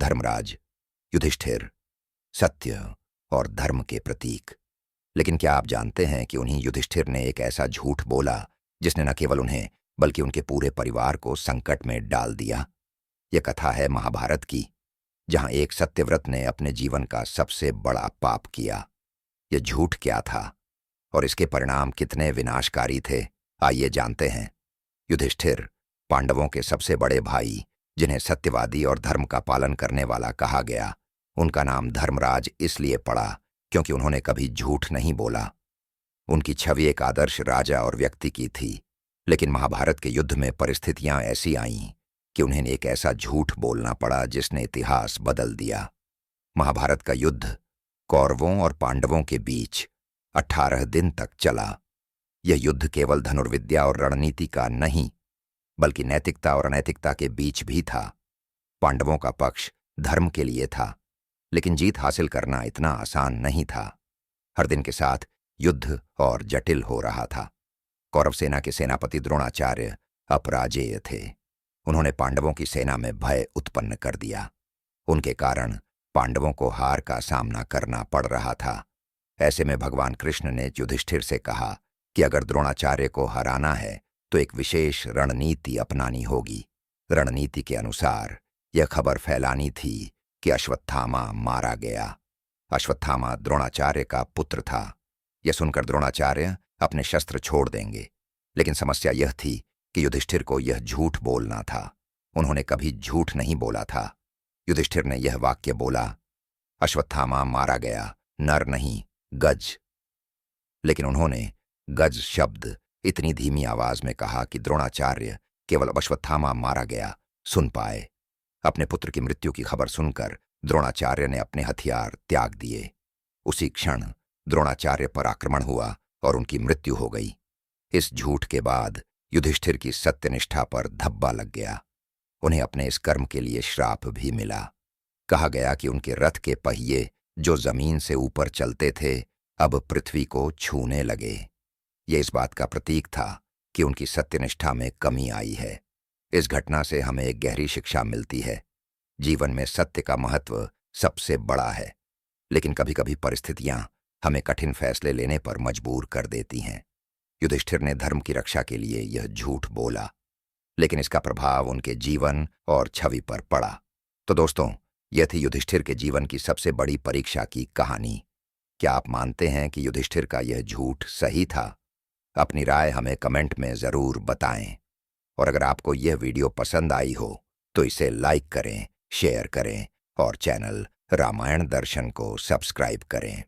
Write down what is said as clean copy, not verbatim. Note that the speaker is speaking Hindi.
धर्मराज, युधिष्ठिर, सत्य और धर्म के प्रतीक। लेकिन क्या आप जानते हैं कि उन्हीं युधिष्ठिर ने एक ऐसा झूठ बोला जिसने न केवल उन्हें बल्कि उनके पूरे परिवार को संकट में डाल दिया। यह कथा है महाभारत की, जहां एक सत्यव्रत ने अपने जीवन का सबसे बड़ा पाप किया। यह झूठ क्या था और इसके परिणाम कितने विनाशकारी थे, आइए जानते हैं। युधिष्ठिर, पांडवों के सबसे बड़े भाई, जिन्हें सत्यवादी और धर्म का पालन करने वाला कहा गया, उनका नाम धर्मराज इसलिए पड़ा क्योंकि उन्होंने कभी झूठ नहीं बोला। उनकी छवि एक आदर्श राजा और व्यक्ति की थी, लेकिन महाभारत के युद्ध में परिस्थितियां ऐसी आईं कि उन्हें एक ऐसा झूठ बोलना पड़ा जिसने इतिहास बदल दिया। महाभारत का युद्ध कौरवों और पांडवों के बीच 18 दिन तक चला। यह युद्ध केवल धनुर्विद्या और रणनीति का नहीं, बल्कि नैतिकता और अनैतिकता के बीच भी था। पांडवों का पक्ष धर्म के लिए था, लेकिन जीत हासिल करना इतना आसान नहीं था। हर दिन के साथ युद्ध और जटिल हो रहा था। कौरव सेना के सेनापति द्रोणाचार्य अपराजेय थे। उन्होंने पांडवों की सेना में भय उत्पन्न कर दिया। उनके कारण पांडवों को हार का सामना करना पड़ रहा था। ऐसे में भगवान कृष्ण ने युधिष्ठिर से कहा कि अगर द्रोणाचार्य को हराना है तो एक विशेष रणनीति अपनानी होगी। रणनीति के अनुसार यह खबर फैलानी थी कि अश्वत्थामा मारा गया। अश्वत्थामा द्रोणाचार्य का पुत्र था। यह सुनकर द्रोणाचार्य अपने शस्त्र छोड़ देंगे, लेकिन समस्या यह थी कि युधिष्ठिर को यह झूठ बोलना था। उन्होंने कभी झूठ नहीं बोला था। युधिष्ठिर ने यह वाक्य बोला, अश्वत्थामा मारा गया, नर नहीं, गज। लेकिन उन्होंने गज शब्द इतनी धीमी आवाज में कहा कि द्रोणाचार्य केवल अश्वत्थामा मारा गया सुन पाए। अपने पुत्र की मृत्यु की खबर सुनकर द्रोणाचार्य ने अपने हथियार त्याग दिए। उसी क्षण द्रोणाचार्य पर आक्रमण हुआ और उनकी मृत्यु हो गई। इस झूठ के बाद युधिष्ठिर की सत्यनिष्ठा पर धब्बा लग गया। उन्हें अपने इस कर्म के लिए श्राप भी मिला। कहा गया कि उनके रथ के पहिए, जो जमीन से ऊपर चलते थे, अब पृथ्वी को छूने लगे। ये इस बात का प्रतीक था कि उनकी सत्यनिष्ठा में कमी आई है। इस घटना से हमें एक गहरी शिक्षा मिलती है। जीवन में सत्य का महत्व सबसे बड़ा है, लेकिन कभी कभी परिस्थितियां हमें कठिन फैसले लेने पर मजबूर कर देती हैं। युधिष्ठिर ने धर्म की रक्षा के लिए यह झूठ बोला, लेकिन इसका प्रभाव उनके जीवन और छवि पर पड़ा। तो दोस्तों, यह थी युधिष्ठिर के जीवन की सबसे बड़ी परीक्षा की कहानी। क्या आप मानते हैं कि युधिष्ठिर का यह झूठ सही था? अपनी राय हमें कमेंट में ज़रूर बताएं। और अगर आपको यह वीडियो पसंद आई हो तो इसे लाइक करें, शेयर करें और चैनल रामायण दर्शन को सब्सक्राइब करें।